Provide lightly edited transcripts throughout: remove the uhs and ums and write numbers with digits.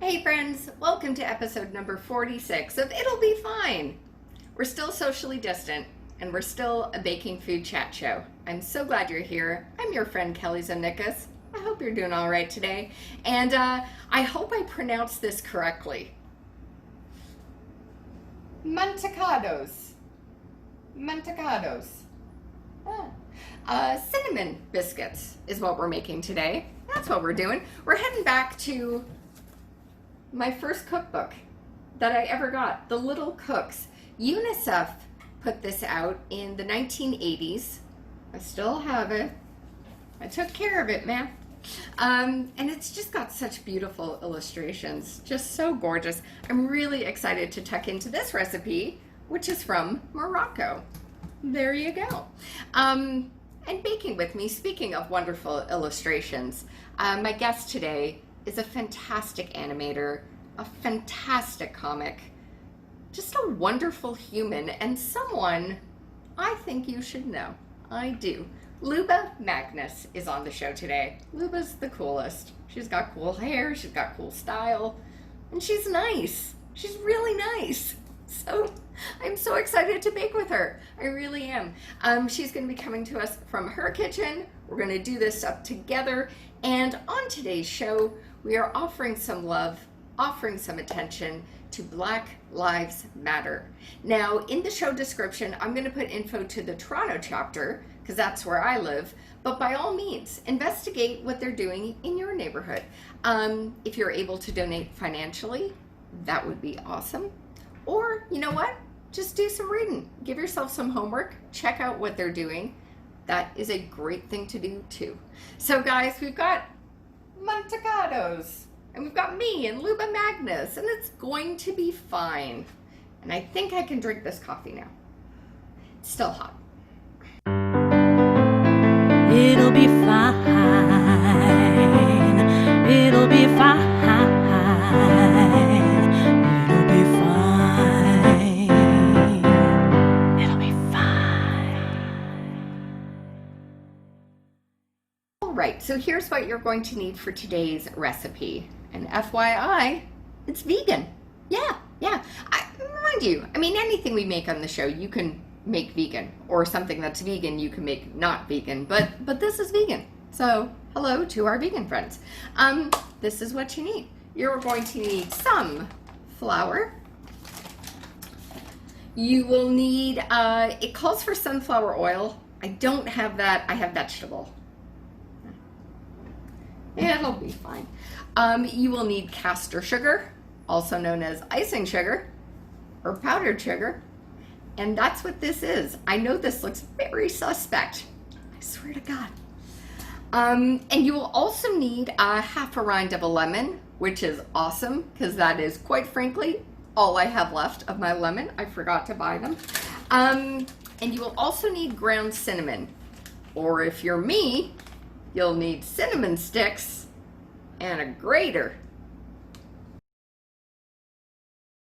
Hey friends, welcome to episode number 46 of It'll Be Fine. We're still socially distant and we're still a baking food chat show. I'm so glad you're here. I'm your friend Kelly Zonikas. I hope you're doing all right today. And I hope I pronounced this correctly. Mantecados. Mantecados. Cinnamon biscuits is what we're making today. That's what we're doing. We're heading back to my first cookbook that I ever got, The Little Cooks. UNICEF put this out in the 1980s. I still have it. I took care of it, man. And it's just got such beautiful illustrations, just so gorgeous. I'm really excited to tuck into this recipe, which is from Morocco. There you go. And baking with me, speaking of wonderful illustrations, my guest today is a fantastic animator, a fantastic comic, just a wonderful human, and someone I think you should know. I do. Luba Magnus is on the show today. Luba's the coolest. She's got cool hair, she's got cool style, and she's nice. She's really nice. So I'm so excited to bake with her. I really am. She's going to be coming to us from her kitchen. We're going to do this up together. And on today's show, we are offering some love, offering some attention to Black Lives Matter. Now, in the show description, I'm going to put info to the Toronto chapter, because that's where I live. But by all means, investigate what they're doing in your neighborhood. If you're able to donate financially, that would be awesome. Or, you know what? Just do some reading. Give yourself some homework. Check out what they're doing. That is a great thing to do too. So guys, we've got Mantecados, and we've got me and Luba Magnus, and it's going to be fine. And I think I can drink this coffee now. It's still hot. It'll be fine. It'll be fine. It'll be fine. It'll be fine. All right, so here's what you're going to need for today's recipe. And FYI, it's vegan. Yeah. Mind you, I mean, anything we make on the show, you can make vegan, or something that's vegan you can make not vegan, but this is vegan. So hello to our vegan friends. This is what you need. You're going to need some flour. You will need, it calls for sunflower oil. I don't have that. I have vegetable. It'll be fine. You will need castor sugar, also known as icing sugar or powdered sugar. And that's what this is. I know this looks very suspect. I swear to God. And you will also need half a rind of a lemon, which is awesome because that is, quite frankly, all I have left of my lemon. I forgot to buy them. And you will also need ground cinnamon. Or if you're me, you'll need cinnamon sticks and a grater.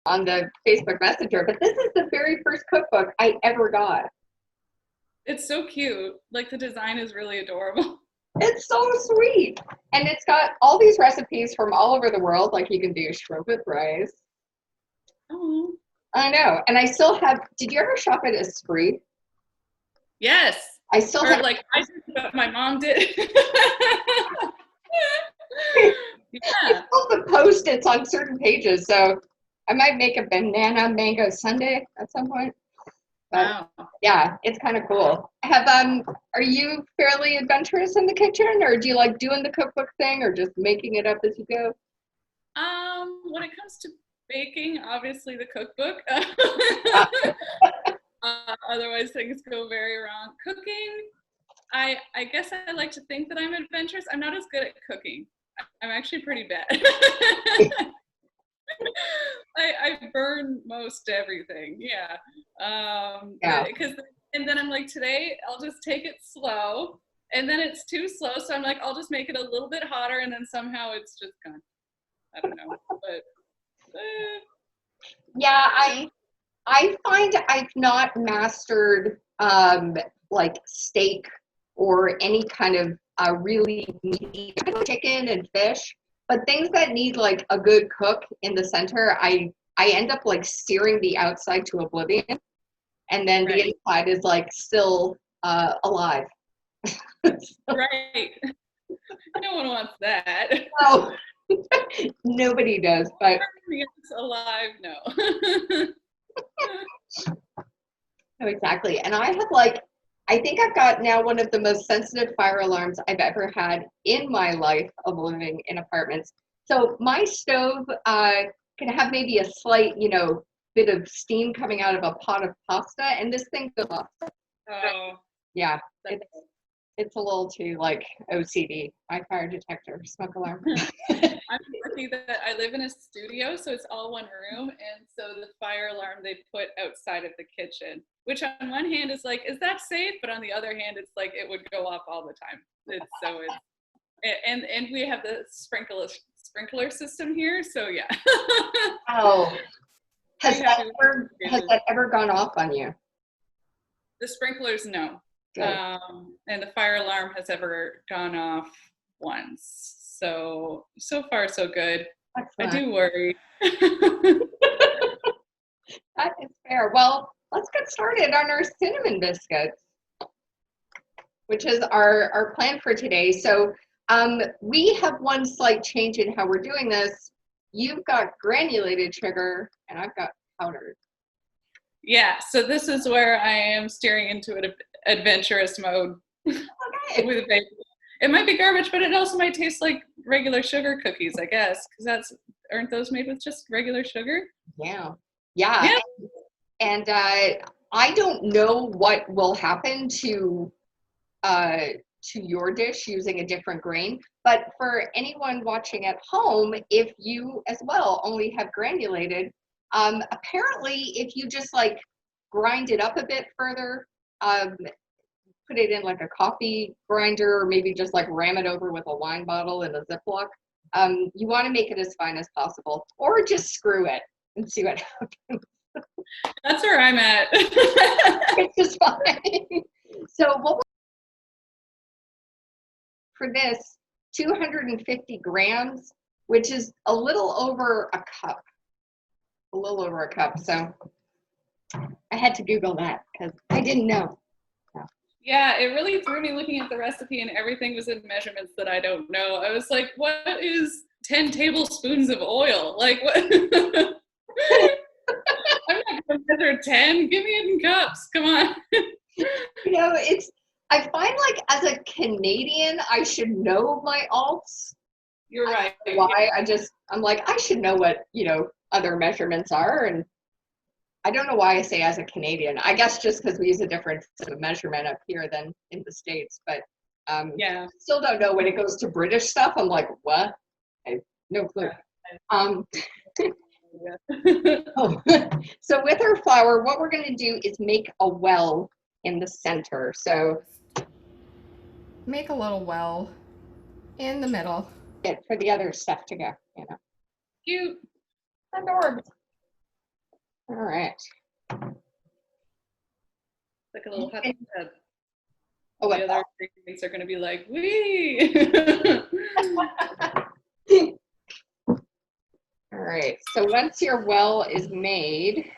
On the Facebook Messenger, but this is the very first cookbook I ever got. It's so cute. Like, the design is really adorable. It's so sweet. And it's got all these recipes from all over the world, like you can do shrimp with rice. Oh. I know. And I still have, did you ever shop at Esprit? Yes. I still or have, like I did what my mom did. I still have the Post-its on certain pages, so I might make a banana mango sundae at some point. But Wow. yeah, it's kind of cool. Are you fairly adventurous in the kitchen, or do you like doing the cookbook thing, or just making it up as you go? When it comes to baking, obviously the cookbook. Otherwise things go very wrong. Cooking, I guess I like to think that I'm adventurous. I'm not as good at cooking. I'm actually pretty bad. I burn most everything. Yeah. Because and then I'm like, today I'll just take it slow, and then it's too slow, so I'm like, I'll just make it a little bit hotter, and then somehow it's just gone. I don't know, but yeah, I find I've not mastered like steak or any kind of really meaty chicken and fish. But things that need like a good cook in the center, I end up like searing the outside to oblivion, and then the inside is like still alive. Right. No one wants that. No, nobody does. But It's alive, no. no, exactly. And I have like, I think I've got now one of the most sensitive fire alarms I've ever had in my life of living in apartments. So my stove can have maybe a slight, bit of steam coming out of a pot of pasta, and this thing goes off. Oh, yeah, it's a little too like OCD. My fire detector, smoke alarm. I'm lucky that I live in a studio, so it's all one room, and so the fire alarm they put outside of the kitchen, which on one hand is like, is that safe? But on the other hand, it's like it would go off all the time. And we have the sprinkler system here, so yeah. Oh, has that ever gone off on you? The sprinklers, no. And the fire alarm has ever gone off once. So far so good. Excellent. I do worry. That is fair. Well, let's get started on our cinnamon biscuits, which is our plan for today. So we have one slight change in how we're doing this. You've got granulated sugar and I've got powdered. Yeah, so this is where I am steering into an adventurous mode. Okay. With a baby. It might be garbage, but it also might taste like regular sugar cookies, I guess, because aren't those made with just regular sugar? Yeah. And I don't know what will happen to your dish using a different grain, but for anyone watching at home, if you as well only have granulated, apparently if you just like grind it up a bit further, put it in like a coffee grinder, or maybe just like ram it over with a wine bottle in a Ziploc, you want to make it as fine as possible, or just screw it and see what happens. That's where I'm at. It's just fine. So what for this, 250 grams, which is a little over a cup. So I had to Google that because I didn't know. Yeah, it really threw me looking at the recipe, and everything was in measurements that I don't know. I was like, what is 10 tablespoons of oil? Like, what? I'm not going to measure 10. Give me it in cups. Come on. I find like as a Canadian, I should know my alts. You're right. Why? I'm like, I should know what, other measurements are. And I don't know why I say as a Canadian. I guess just because we use a different sort of measurement up here than in the States. But still don't know when it goes to British stuff. I'm like, what? I have no clue. So with our flour, what we're going to do is make a well in the center. So make a little well in the middle. Good for the other stuff to go, Cute. Adorable. All right. Like a little hot tub. Oh, the other things are going to be like, wee. All right. So once your well is made,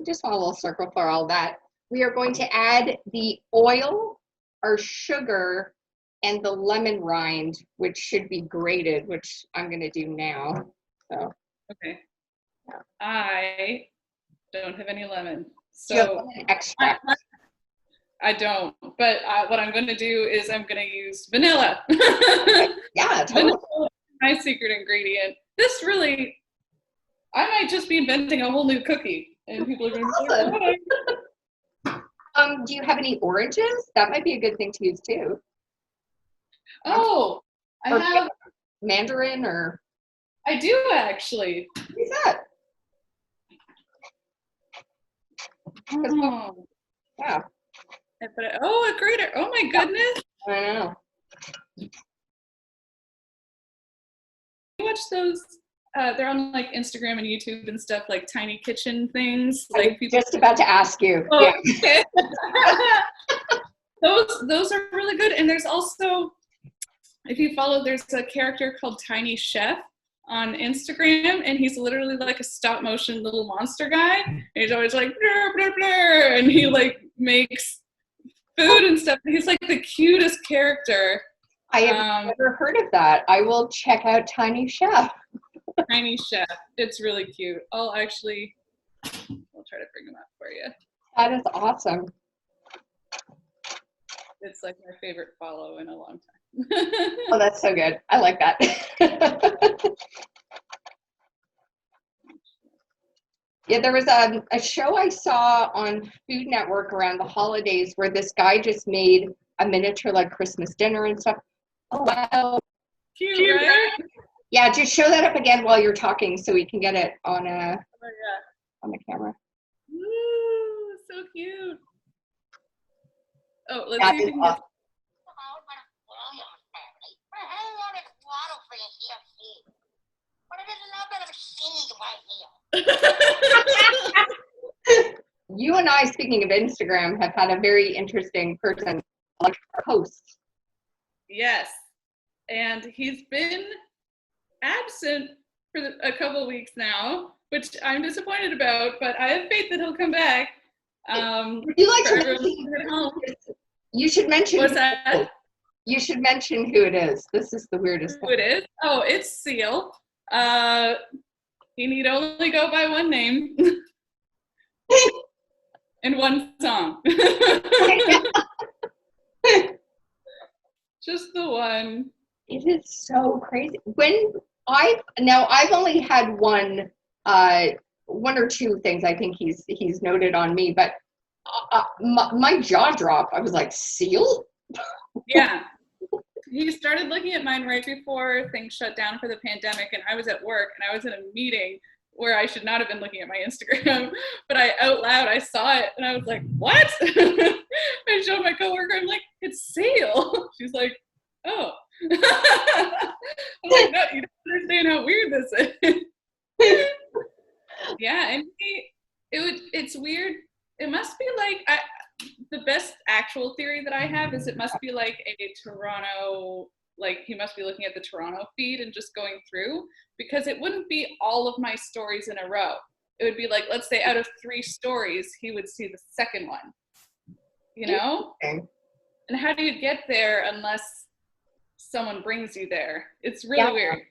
just want a little circle for all that. We are going to add the oil, our sugar, and the lemon rind, which should be grated, which I'm going to do now. So. Okay. Yeah. I don't have any lemon. So do you have lemon extract? I don't, but what I'm going to do is I'm going to use vanilla. Yeah, totally. Vanilla is my secret ingredient. This really, I might just be inventing a whole new cookie, and people are going to be like, do you have any oranges? That might be a good thing to use too. Oh, I have mandarin, or I do actually. What's that? Oh. Yeah. A grater. Oh my goodness. I know. You watch those? They're on like Instagram and YouTube and stuff, like tiny kitchen things. Like people just about to ask you. Oh, yeah. Okay. Those are really good. And there's also if you follow, there's a character called Tiny Chef on Instagram, and he's literally like a stop motion little monster guy. And he's always like, blur, blur, blur, and he like makes food and stuff. He's like the cutest character. I have never heard of that. I will check out Tiny Chef. Tiny Chef. It's really cute. I'll try to bring him up for you. That is awesome. It's like my favorite follow in a long time. Oh, that's so good. I like that. Yeah, there was a show I saw on Food Network around the holidays where this guy just made a miniature like Christmas dinner and stuff. Oh, wow. Cute, right? Yeah, just show that up again while you're talking so we can get it on on the camera. Ooh, so cute. Oh, let's That see if is we can get. awesome. You and I, speaking of Instagram, have had a very interesting person like post. Yes, and he's been absent for a couple of weeks now, which I'm disappointed about, but I have faith that he'll come back. Would you like for to everyone mention, at home. you should mention What's who that? it is. You should mention who it is. This is the weirdest Who it is? Oh, it's Seal. He need only go by one name and one song. Just the one. It is so crazy. I've only had one or two things I think he's noted on me, but my jaw dropped. I was like, Seal? Yeah. He started looking at mine right before things shut down for the pandemic, and I was at work and I was in a meeting where I should not have been looking at my Instagram, but out loud I saw it and I was like, what? I showed my coworker, I'm like, it's Seal. She's like, oh. I'm like, no, you don't understand how weird this is. Yeah, and it's weird. It must be like, the best actual theory that I have is it must be like a Toronto, like he must be looking at the Toronto feed and just going through, because it wouldn't be all of my stories in a row. It would be like, let's say out of 3 stories, he would see the second one, you know? Okay. And how do you get there unless someone brings you there? It's really weird.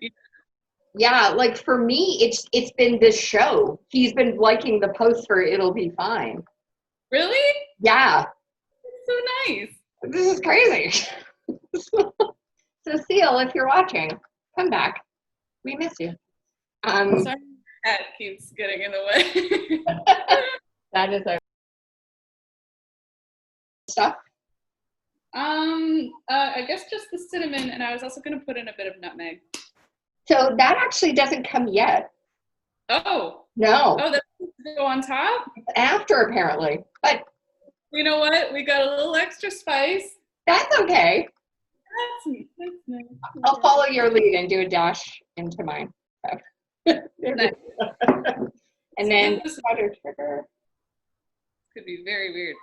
Yeah, like for me, it's been this show. He's been liking the post for It'll Be Fine. Really? Yeah. That's so nice. This is crazy. So Seal, if you're watching, come back. We miss you. Sorry, cat keeps getting in the way. That is our stuff. I guess just the cinnamon, and I was also going to put in a bit of nutmeg. So that actually doesn't come yet. Oh. No. Oh, that's to go on top? After, apparently. But you know what? We got a little extra spice. that's okay. That's nice. I'll follow your lead and do a dash into mine. Nice. And then powdered sugar. Could be very weird.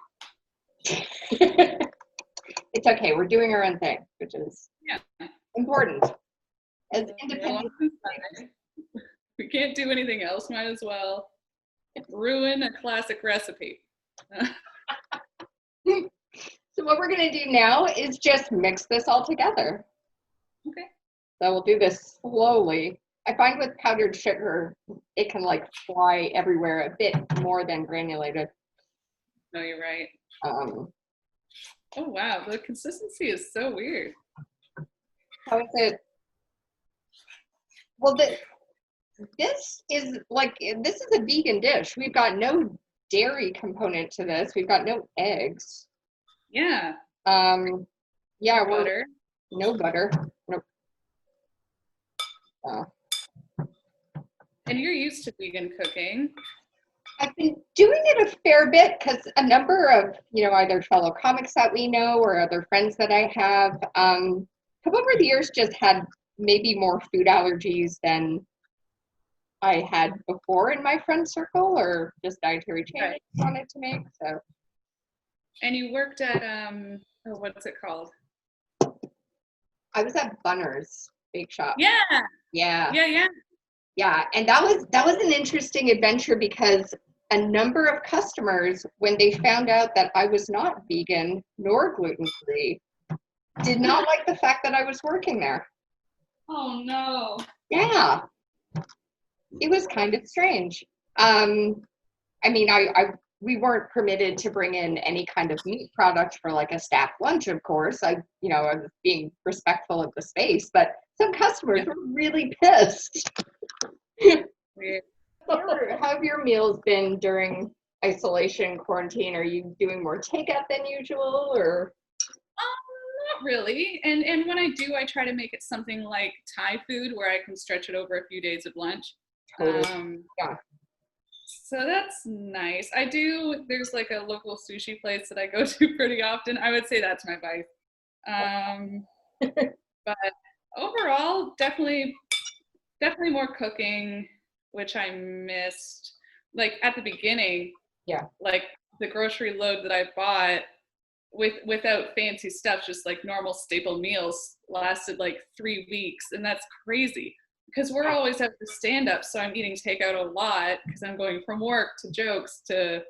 It's okay. We're doing our own thing, which is important. As independent. We can't do anything else. Might as well ruin a classic recipe. So what we're going to do now is just mix this all together. Okay. So we'll do this slowly. I find with powdered sugar, it can like fly everywhere a bit more than granulated. No, you're right. Oh wow, the consistency is so weird. How is it? Well, this is a vegan dish. We've got no dairy component to this. We've got no eggs. Yeah. Yeah, butter. No butter. Nope. And you're used to vegan cooking. I've been doing it a fair bit because a number of, either fellow comics that we know or other friends that I have over the years just had maybe more food allergies than I had before in my friend circle, or just dietary changes wanted to make. So. And you worked at what's it called? I was at Bunner's Bake Shop. Yeah, Yeah. yeah. Yeah, and that was an interesting adventure because a number of customers, when they found out that I was not vegan nor gluten-free, did not like the fact that I was working there. Oh no. Yeah, it was kind of strange. I mean, we weren't permitted to bring in any kind of meat product for like a staff lunch, of course. I was being respectful of the space, but some customers were really pissed. Weird. How have your meals been during isolation, quarantine? Are you doing more takeout than usual, or? Not really. And when I do, I try to make it something like Thai food where I can stretch it over a few days of lunch. Totally. Yeah. So that's nice. There's like a local sushi place that I go to pretty often. I would say that's my vice. But overall, definitely more cooking, which I missed. Like at the beginning, like the grocery load that I bought without fancy stuff, just like normal staple meals, lasted like 3 weeks, and that's crazy because we're always at the stand-up, so I'm eating takeout a lot because I'm going from work to jokes to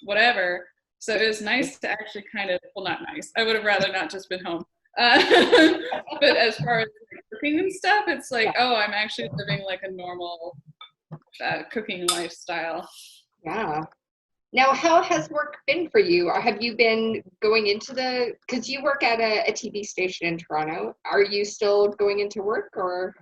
whatever. So it was nice to actually kind of, well, not nice. I would have rather not just been home. But as far as cooking and stuff, it's like, oh, I'm actually living like a normal cooking lifestyle. Yeah. Now, how has work been for you? Or have you been going into because you work at a TV station in Toronto. Are you still going into work, or?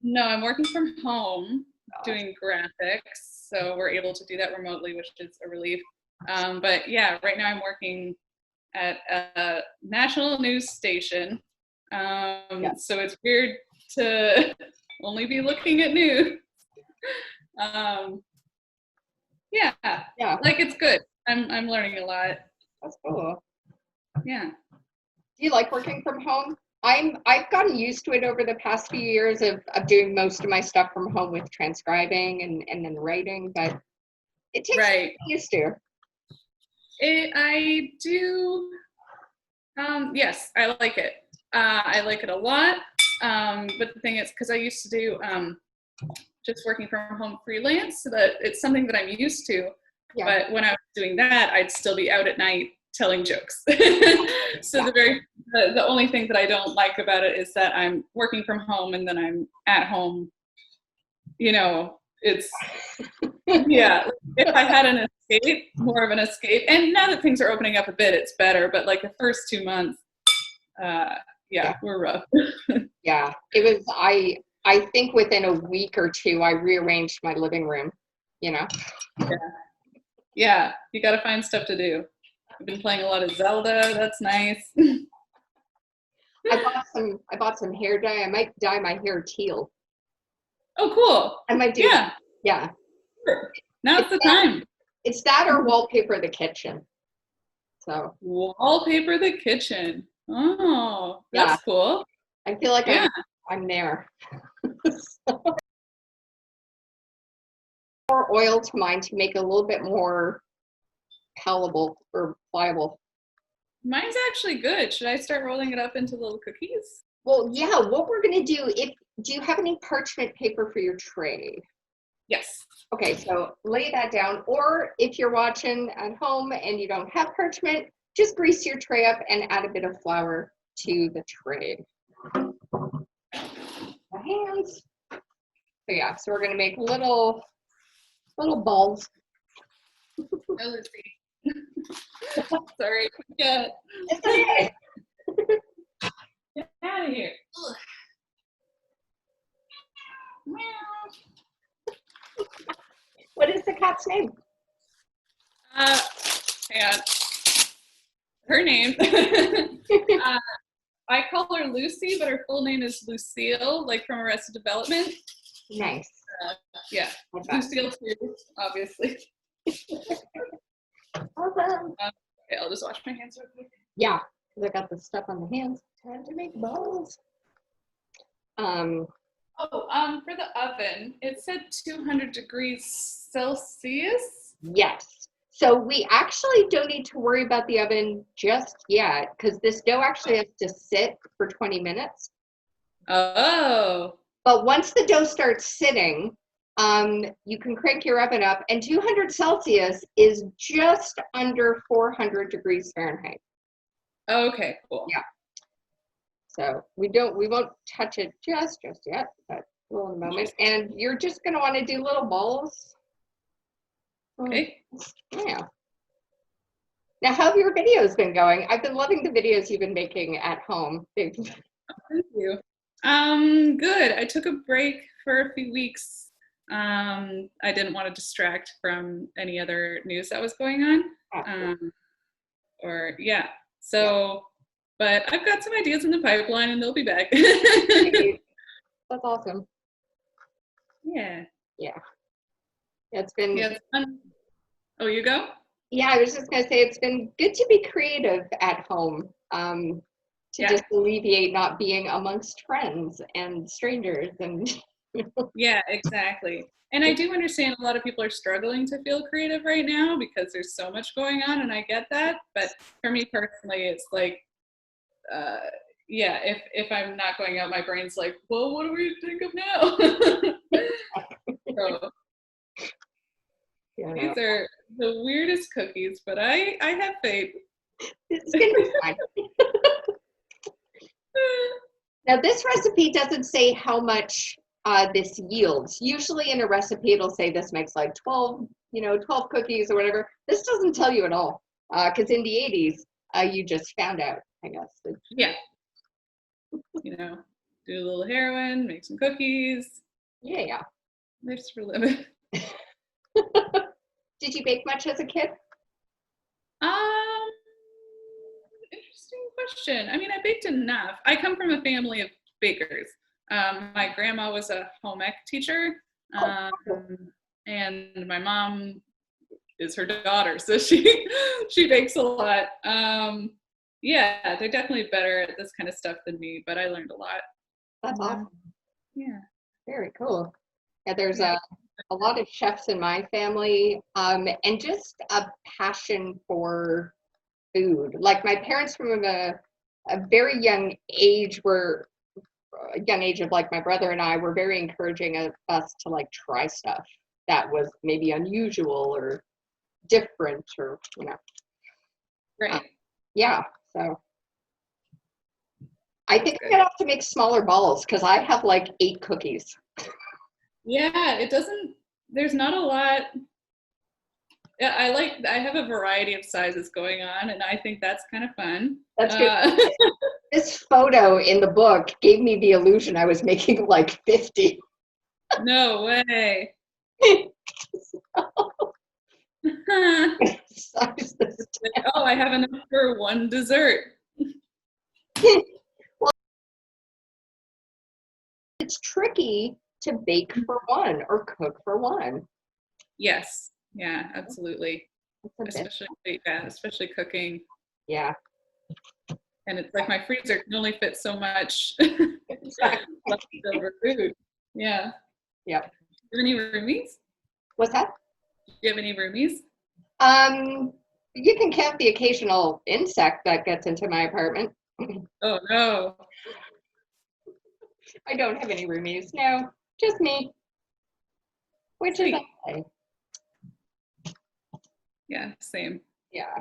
No, I'm working from home doing graphics. So we're able to do that remotely, which is a relief. But yeah, right now I'm working at a national news station. So it's weird to only be looking at news. Yeah, like it's good. I'm learning a lot. That's cool. Yeah. Do you like working from home? I've gotten used to it over the past few years of doing most of my stuff from home with transcribing and then writing, but it takes time to get used to. I do. Yes, I like it. I like it a lot. But the thing is, because I used to do just working from home freelance, so that it's something that I'm used to. Yeah. But when I was doing that, I'd still be out at night telling jokes. So the only thing that I don't like about it is that I'm working from home and then I'm at home. It's if I had an escape, more of an escape. And now that things are opening up a bit, it's better. But like the first 2 months, were rough. Yeah, it was. I think within a week or two, I rearranged my living room. Yeah, you got to find stuff to do. I've been playing a lot of Zelda. That's nice. I bought some hair dye. I might dye my hair teal. Oh, cool. I might do that. Yeah. Sure. Now's the time. It's that or wallpaper the kitchen. So wallpaper the kitchen. Oh, that's cool. I feel like I'm there. More oil to mine to make it a little bit more palatable or pliable. Mine's actually good. Should I start rolling it up into little cookies? Well, yeah, what we're going to do you have any parchment paper for your tray? Yes. Okay, so lay that down, or if you're watching at home and you don't have parchment, just grease your tray up and add a bit of flour to the tray. My hands. So we're going to make little balls. Oh, let's see. Sorry. Yeah. It's okay. Get out of here. What is the cat's name? Hang on. Her name. I call her Lucy, but her full name is Lucille, like from Arrested Development. Nice. Yeah. Lucille too, obviously. Awesome. Okay, I'll just wash my hands real quick. Yeah, because I got the stuff on the hands. Time to make balls. For the oven, it said 200 degrees Celsius. Yes. So we actually don't need to worry about the oven just yet because this dough actually has to sit for 20 minutes. Oh, But once the dough starts sitting, you can crank your oven up, and 200 Celsius is just under 400 degrees Fahrenheit. okay, cool. Yeah. So we won't touch it just yet, but we'll in a moment. And you're just gonna want to do little balls. Okay. Yeah. Now, how have your videos been going? I've been loving the videos you've been making at home. Thank you. Good. I took a break for a few weeks. I didn't want to distract from any other news that was going on. Yeah. So, but I've got some ideas in the pipeline and they'll be back. That's awesome. Yeah. Yeah. It's been. Yeah, it's fun. Oh, you go? Yeah, I was just gonna say it's been good to be creative at home. To just alleviate not being amongst friends and strangers and. Yeah, exactly. And I do understand a lot of people are struggling to feel creative right now because there's so much going on, and I get that. But for me personally, it's like, yeah, if I'm not going out, my brain's like, well, what do we think of now? So, these are the weirdest cookies, but I have faith. It's gonna be fine. Now, this recipe doesn't say how much this yields. Usually in a recipe, it'll say this makes like 12 cookies or whatever. This doesn't tell you at all. Because in the 80s, you just found out, I guess. Yeah. Do a little heroin, make some cookies. Yeah. Life's for living. Did you bake much as a kid? Interesting question. I mean, I baked enough. I come from a family of bakers. My grandma was a home ec teacher, and my mom is her daughter, so she bakes a lot. Yeah, they're definitely better at this kind of stuff than me, but I learned a lot. That's awesome. Yeah. Very cool. Yeah, there's a lot of chefs in my family, and just a passion for food. Like my parents from a very young age of like my brother and I were very encouraging of us to like try stuff that was maybe unusual or different or Right. Yeah, so I think I'm gonna have to make smaller balls because I have like 8 cookies. Yeah, there's not a lot. Yeah, I have a variety of sizes going on, and I think that's kind of fun. That's good. This photo in the book gave me the illusion I was making like 50. No way. Oh, I have enough for one dessert. Well, it's tricky to bake for one or cook for one. Yes. Yeah, absolutely. Especially cooking. Yeah. And it's like my freezer can only fit so much leftover food. Yeah. Yep. Do you have any roomies? What's that? Do you have any roomies? You can count the occasional insect that gets into my apartment. Oh no. I don't have any roomies. No, just me. Which is okay. Yeah, same. Yeah.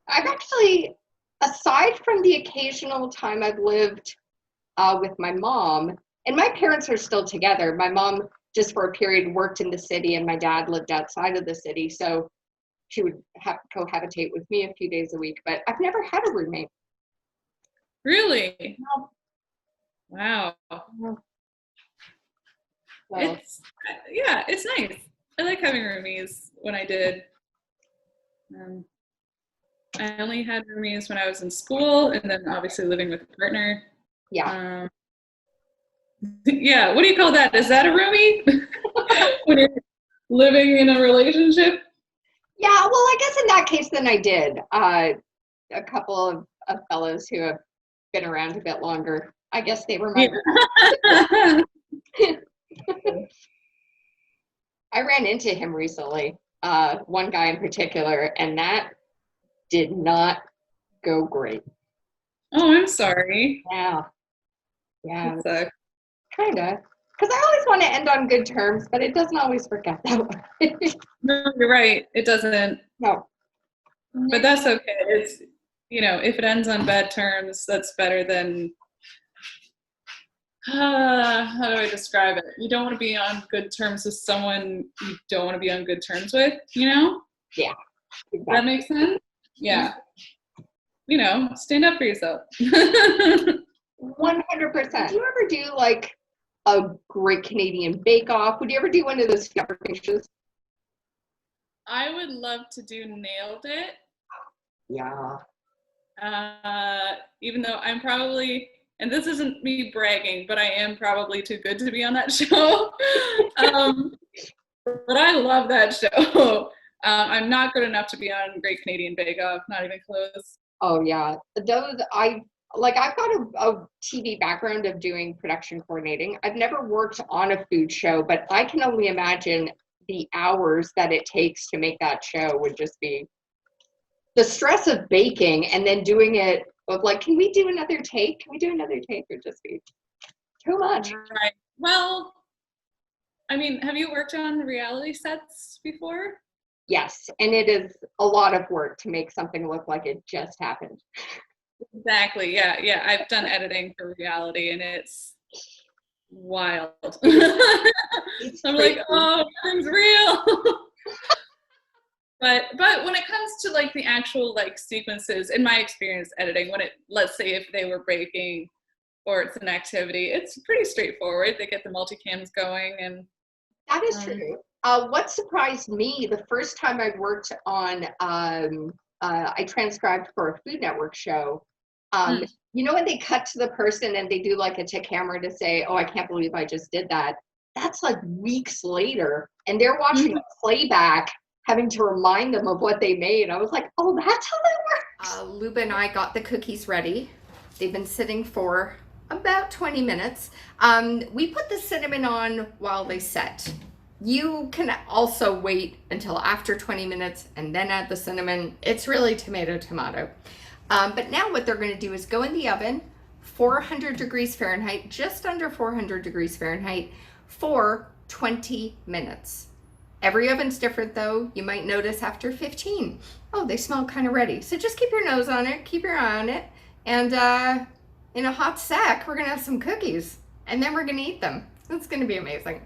I've actually, aside from the occasional time I've lived with my mom, and my parents are still together. My mom, just for a period, worked in the city, and my dad lived outside of the city, so she would have to cohabitate with me a few days a week, but I've never had a roommate. Really? No. Wow. So. It's nice. I like having roomies when I did. I only had roomies when I was in school, and then obviously living with a partner. Yeah. Yeah, what do you call that? Is that a roomie? When you're living in a relationship? Yeah, well, I guess in that case, then I did. A couple of fellows who have been around a bit longer. I guess they were my I ran into him recently, one guy in particular, and that did not go great. Oh, I'm sorry. Yeah. Yeah, So, kinda. Because I always want to end on good terms, but it doesn't always work out that way. no, you're right. It doesn't. No. But that's okay. It's, if it ends on bad terms, that's better than, how do I describe it? You don't want to be on good terms with someone you don't want to be on good terms with, Yeah. Does that make sense? Yeah. Stand up for yourself. 100%. Did you ever do like a Great Canadian Bake Off? Would you ever do one of those shows? I would love to do Nailed It. Yeah. Even though I'm probably, and this isn't me bragging, but I am probably too good to be on that show. But I love that show. I'm not good enough to be on Great Canadian Bake Off, not even close. Oh yeah, I've got a TV background of doing production coordinating. I've never worked on a food show, but I can only imagine the hours that it takes to make that show would just be the stress of baking and then doing it of like, can we do another take? Can we do another take? Would just be too much. Right. Well, I mean, have you worked on reality sets before? Yes, and it is a lot of work to make something look like it just happened. Exactly. Yeah. I've done editing for reality, and it's wild. I'm like, oh, nothing's real. But when it comes to like the actual like sequences, in my experience editing, let's say if they were breaking or it's an activity, it's pretty straightforward. They get the multicams going, and that is true. What surprised me the first time I worked on, I transcribed for a Food Network show. When they cut to the person and they do like a to camera to say, "Oh, I can't believe I just did that." That's like weeks later, and they're watching a playback, having to remind them of what they made. I was like, "Oh, that's how that works." Luba and I got the cookies ready. They've been sitting for about 20 minutes. We put the cinnamon on while they set. You can also wait until after 20 minutes and then add the cinnamon. It's really tomato. But now what they're going to do is go in the oven, 400 degrees Fahrenheit, just under 400 degrees Fahrenheit, for 20 minutes. Every oven's different though. You might notice after 15, oh, they smell kind of ready. So just keep your nose on it, keep your eye on it, and in a hot sec, we're going to have some cookies, and then we're going to eat them. It's going to be amazing.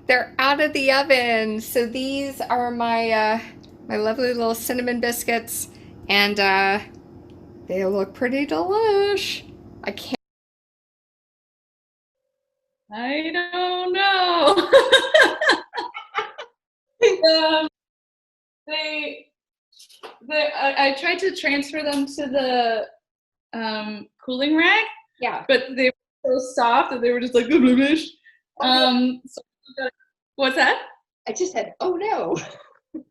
They're out of the oven. So these are my my lovely little cinnamon biscuits, and they look pretty delish. I don't know. I tried to transfer them to the cooling rack. Yeah. But they were so soft that they were just like bloomish. So what's that? I just said, oh no.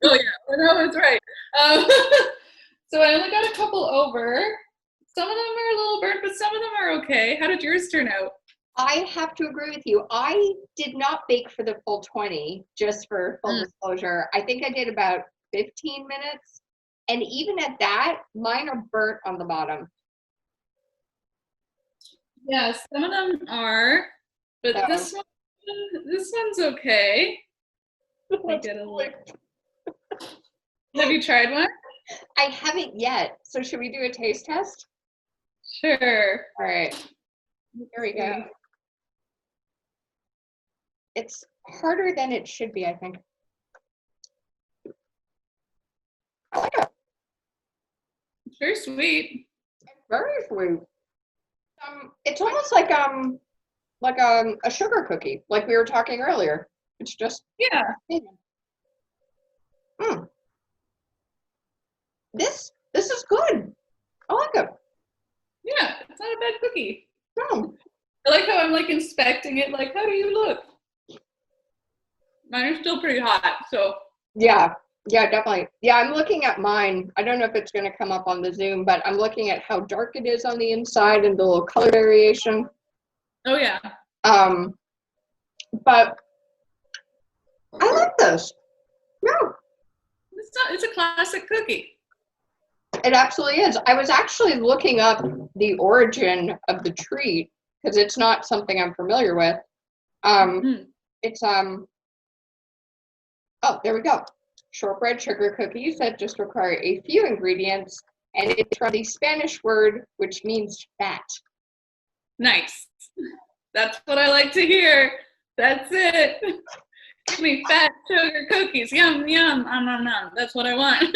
Oh yeah, no, that's right. So I only got a couple over. Some of them are a little burnt, but some of them are okay. How did yours turn out? I have to agree with you. I did not bake for the full 20, just for full disclosure. I think I did about 15 minutes. And even at that, mine are burnt on the bottom. Yeah, some of them are, but this one's okay. Have you tried one? I haven't yet. So should we do a taste test? Sure. All right. Here we go. It's harder than it should be, I think. I like it. It's very sweet. It's very sweet. It's almost like a sugar cookie, like we were talking earlier. It's just This is good. I like it. Yeah, it's not a bad cookie. No. I like how I'm like inspecting it. Like, how do you look? Mine are still pretty hot, so. Yeah, definitely. Yeah, I'm looking at mine. I don't know if it's going to come up on the Zoom, but I'm looking at how dark it is on the inside and the little color variation. Oh yeah. But I like this. Yeah. It's a classic cookie. It absolutely is. I was actually looking up the origin of the treat because it's not something I'm familiar with. It's oh, there we go. Shortbread sugar cookies that just require a few ingredients, and it's from the Spanish word which means fat. Nice. That's what I like to hear. That's it. Give me fat sugar cookies. Yum, yum. That's what I want.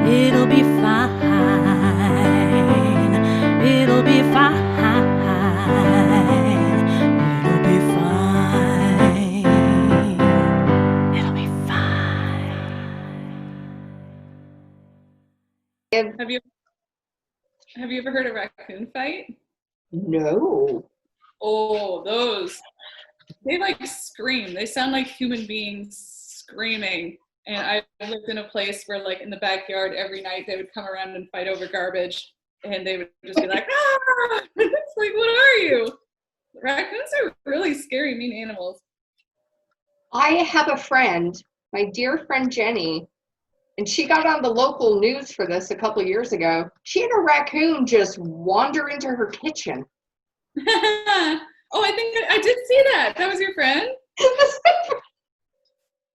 It'll be fine. It'll be fine. It'll be fine. It'll be fine. Have you ever heard a raccoon fight? No. Oh, those. They like scream. They sound like human beings screaming. And I lived in a place where, like, in the backyard every night they would come around and fight over garbage, and they would just be like, ah! It's like, what are you? Raccoons are really scary, mean animals. I have a friend, my dear friend Jenny, and she got on the local news for this a couple years ago. She had a raccoon just wander into her kitchen. Oh, I think I did see that. That was your friend?